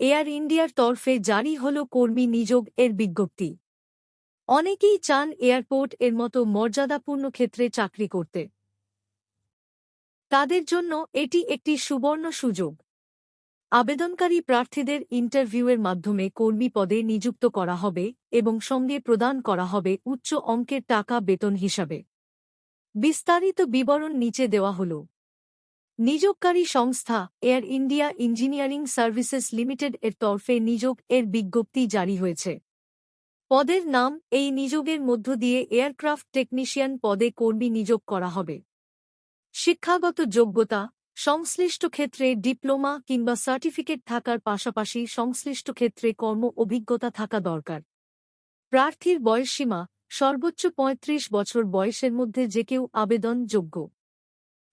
Air ইন্ডিয়ার তরফে জারি হল কর্মী নিযোগ এর বিজ্ঞপ্তি। অনেকেই চান এয়ারপোর্ট এর মতো মর্যাদাপূর্ণ ক্ষেত্রে চাকরি করতে। তাদের জন্য এটি একটি সুবর্ণ সুযোগ। আবেদনকারী প্রার্থীদের ইন্টারভিউয়ের মাধ্যমে কর্মী পদে নিযুক্ত করা হবে এবং সঙ্গে প্রদান করা হবে উচ্চ অঙ্কের টাকা বেতন হিসাবে। বিস্তারিত বিবরণ নিচে দেওয়া হল। নিযোগকারী সংস্থা air India engineering services limited এর তরফে নিযোগ এর বিজ্ঞপ্তি জারি হয়েছে। পদের নাম। এই নিযোগের মধ্য দিয়ে এয়ারক্রাফট টেকনিশিয়ান পদে কর্মী নিযোগ করা হবে। শিক্ষাগত যোগ্যতা। সংশ্লিষ্ট ক্ষেত্রে ডিপ্লোমা কিংবা সার্টিফিকেট থাকার পাশাপাশি সংশ্লিষ্ট ক্ষেত্রে কর্ম অভিজ্ঞতা থাকা দরকার। প্রার্থীর বয়সসীমা সর্বোচ্চ ৩৫ বছর বয়সের মধ্যে যে কেউ আবেদনযোগ্য।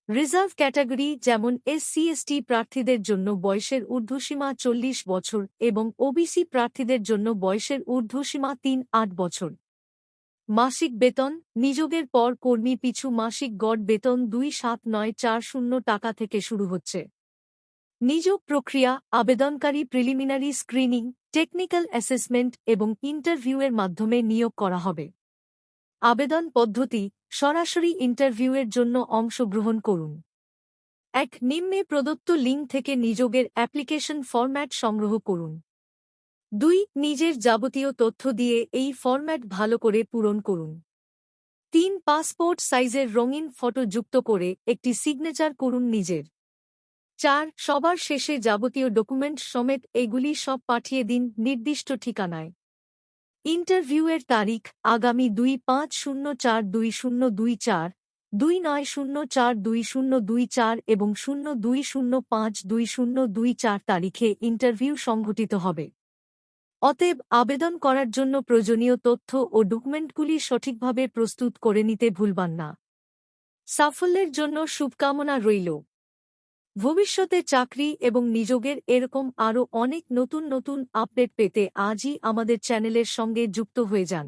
রিজার্ভ ক্যাটাগরি যেমন SC/ST প্রার্থীদের জন্য বয়সের ঊর্ধ্বসীমা ৪০ বছর এবং OBC প্রার্থীদের জন্য বয়সের ঊর্ধ্বসীমা ৩-৮ বছর। মাসিক বেতন। নিযোগের পর কর্মী পিছু মাসিক গড় বেতন ২৭৯৪০ টাকা থেকে শুরু হচ্ছে। নিযোগ প্রক্রিয়া। আবেদনকারী প্রিলিমিনারি স্ক্রিনিং, টেকনিক্যাল অ্যাসেসমেন্ট এবং ইন্টারভিউয়ের মাধ্যমে নিয়োগ করা হবে। আবেদন পদ্ধতি। সরাসরি ইন্টারভিউয়ের জন্য অংশগ্রহণ করুন। ১. নিম্নে প্রদত্ত লিঙ্ক থেকে নিযোগের অ্যাপ্লিকেশন ফরম্যাট সংগ্রহ করুন। ২. নিজের যাবতীয় তথ্য দিয়ে এই ফরম্যাট ভালো করে পূরণ করুন। ৩. পাসপোর্ট সাইজের রঙিন ফটো যুক্ত করে একটি সিগনেচার করুন নিজের। ৪. সবার শেষে যাবতীয় ডকুমেন্ট সমেত এগুলি সব পাঠিয়ে দিন নির্দিষ্ট ঠিকানায়। ইন্টারভিউয়ের তারিখ আগামী ২৫/০৪/২০২৪, ২৯/০৪/২০২৪ এবং ০২/০৫/২০২৪ তারিখে ইন্টারভিউ সংঘটিত হবে। অতএব আবেদন করার জন্য প্রয়োজনীয় তথ্য ও ডকুমেন্টগুলি সঠিকভাবে প্রস্তুত করে নিতে ভুলবেন না। সাফল্যের জন্য শুভকামনা রইল। ভবিষ্যতে চাকরি এবং নিযোগের এরকম আরও অনেক নতুন নতুন আপডেট পেতে আজই আমাদের চ্যানেলের সঙ্গে যুক্ত হয়ে যান।